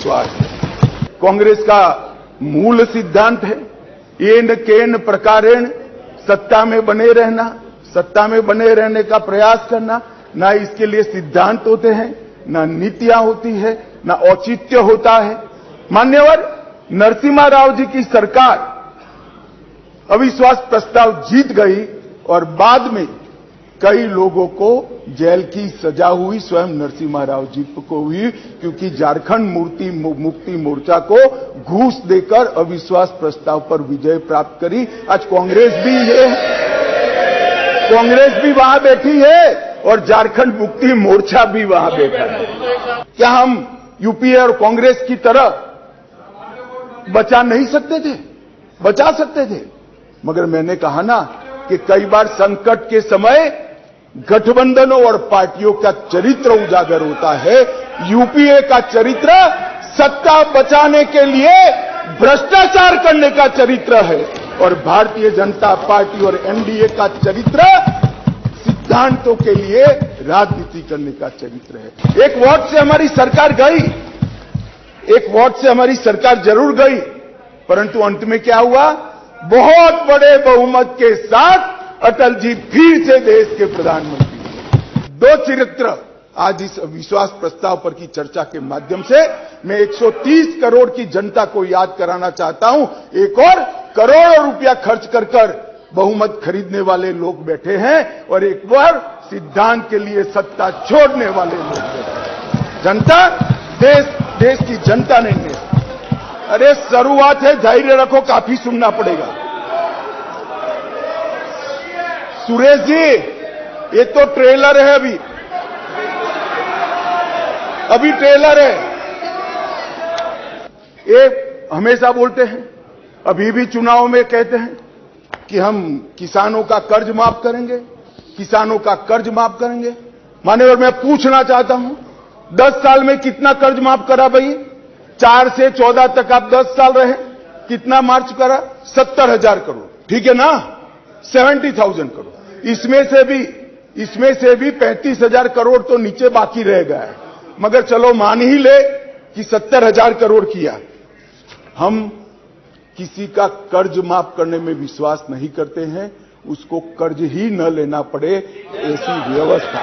कांग्रेस का मूल सिद्धांत है येन केन प्रकारेण सत्ता में बने रहना, सत्ता में बने रहने का प्रयास करना। ना इसके लिए सिद्धांत होते हैं, ना नीतियां होती है, ना औचित्य होता है। मान्यवर नरसिम्हा राव जी की सरकार अविश्वास प्रस्ताव जीत गई और बाद में कई लोगों को जेल की सजा हुई, स्वयं नरसिम्हा राव जी को हुई, क्योंकि झारखंड मुक्ति मोर्चा को घूस देकर अविश्वास प्रस्ताव पर विजय प्राप्त करी। आज कांग्रेस भी है, कांग्रेस भी वहां बैठी है और झारखंड मुक्ति मोर्चा भी वहां बैठा है। क्या हम यूपीए और कांग्रेस की तरह बचा नहीं सकते थे? बचा सकते थे, मगर मैंने कहा ना कि कई बार संकट के समय गठबंधनों और पार्टियों का चरित्र उजागर होता है। यूपीए का चरित्र सत्ता बचाने के लिए भ्रष्टाचार करने का चरित्र है और भारतीय जनता पार्टी और एनडीए का चरित्र सिद्धांतों के लिए राजनीति करने का चरित्र है। एक वोट से हमारी सरकार गई, एक वोट से हमारी सरकार जरूर गई, परंतु अंत में क्या हुआ? बहुत बड़े बहुमत के साथ अटल जी फिर से देश के प्रधानमंत्री। दो चरित्र आज इस विश्वास प्रस्ताव पर की चर्चा के माध्यम से मैं 130 करोड़ की जनता को याद कराना चाहता हूं। एक और करोड़ों रुपया खर्च कर बहुमत खरीदने वाले लोग बैठे हैं और एक बार सिद्धांत के लिए सत्ता छोड़ने वाले लोग बैठे हैं। जनता, देश की जनता नहीं है। अरे शुरुआत है, धैर्य रखो, काफी सुनना पड़ेगा। सुरेश जी, ये तो ट्रेलर है, अभी ट्रेलर है। ये हमेशा बोलते हैं, अभी भी चुनाव में कहते हैं कि हम किसानों का कर्ज माफ करेंगे, किसानों का कर्ज माफ करेंगे। मान्यवर, मैं पूछना चाहता हूं, 10 साल में कितना कर्ज माफ करा भाई? 4 से 14 तक आप 10 साल रहे, कितना मार्च करा? 70,000 करोड़, ठीक है ना? 70,000 करोड़। इसमें से भी 35,000 करोड़ तो नीचे बाकी रह गया है, मगर चलो मान ही ले कि 70,000 करोड़ किया। हम किसी का कर्ज माफ करने में विश्वास नहीं करते हैं, उसको कर्ज ही न लेना पड़े, ऐसी व्यवस्था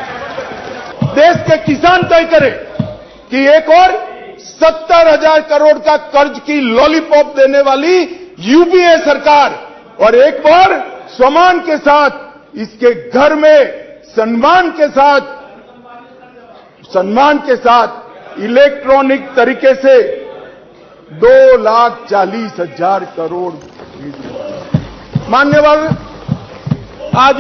देश के किसान तय करें कि एक और 70,000 करोड़ का कर्ज की लॉलीपॉप देने वाली यूपीए सरकार और एक बार सम्मान के साथ इसके घर में सम्मान के साथ इलेक्ट्रॉनिक तरीके से 2,40,000 करोड़। मान्यवर, आज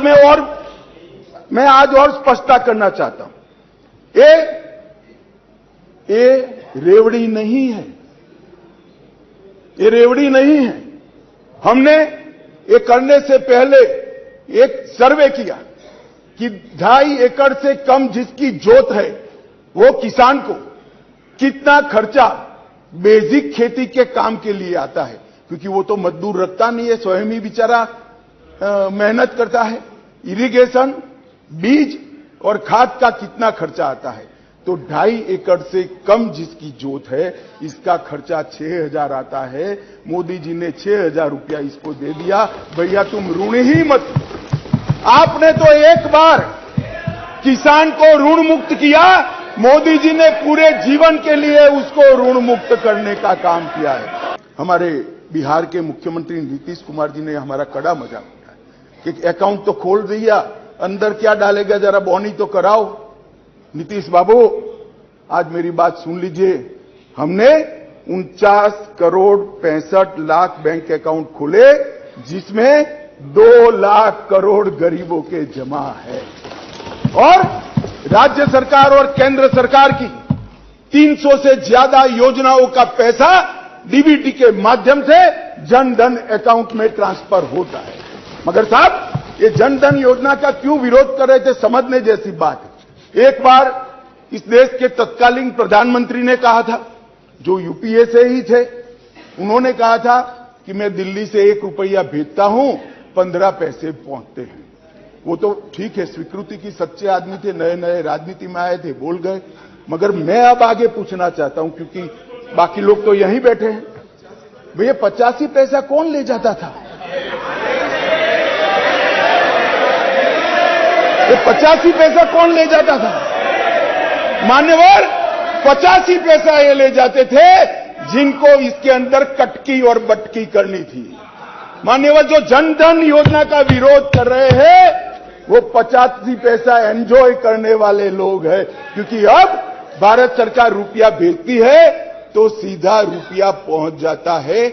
मैं और स्पष्टता करना चाहता हूं। ये रेवड़ी नहीं है, ये रेवड़ी नहीं है। हमने ये करने से पहले एक सर्वे किया कि 2.5 एकड़ से कम जिसकी जोत है वो किसान को कितना खर्चा बेसिक खेती के काम के लिए आता है, क्योंकि वो तो मजदूर रखता नहीं है, स्वयं ही बेचारा मेहनत करता है। इरिगेशन, बीज और खाद का कितना खर्चा आता है? तो 2.5 एकड़ से कम जिसकी जोत है इसका खर्चा 6,000 आता है। मोदी जी ने 6,000 रुपया इसको दे दिया। भैया तुम ऋण ही मत, आपने तो एक बार किसान को ऋण मुक्त किया, मोदी जी ने पूरे जीवन के लिए उसको ऋण मुक्त करने का काम किया है। हमारे बिहार के मुख्यमंत्री नीतीश कुमार जी ने हमारा कड़ा मजाक उठाया कि अकाउंट तो खोल दिया, अंदर क्या डालेगा, जरा बॉनी तो कराओ। नीतीश बाबू, आज मेरी बात सुन लीजिए। हमने 49 करोड़ 65 लाख बैंक अकाउंट खोले, जिसमें 2 लाख करोड़ गरीबों के जमा है और राज्य सरकार और केंद्र सरकार की 300 से ज्यादा योजनाओं का पैसा डीबीटी के माध्यम से जन धन अकाउंट में ट्रांसफर होता है। मगर साहब, ये जन धन योजना का क्यों विरोध कर रहे थे, समझने जैसी बात है। एक बार इस देश के तत्कालीन प्रधानमंत्री ने कहा था, जो यूपीए से ही थे, उन्होंने कहा था कि मैं दिल्ली से 1 रुपया भेजता हूं, 15 पैसे पहुंचते हैं। वो तो ठीक है, स्वीकृति की सच्चे आदमी थे, नए नए राजनीति में आए थे, बोल गए। मगर मैं अब आगे पूछना चाहता हूं, क्योंकि बाकी लोग तो यहीं बैठे हैं। भैया 85 पैसा कौन ले जाता था? ये 85 पैसा कौन ले जाता था? मान्यवर 85 पैसा ये ले जाते थे जिनको इसके अंदर कटकी और बटकी करनी थी। मान्यवर जो जन धन योजना का विरोध कर रहे हैं वो 85 पैसा एंजॉय करने वाले लोग हैं, क्योंकि अब भारत सरकार रुपया भेजती है तो सीधा रुपया पहुंच जाता है।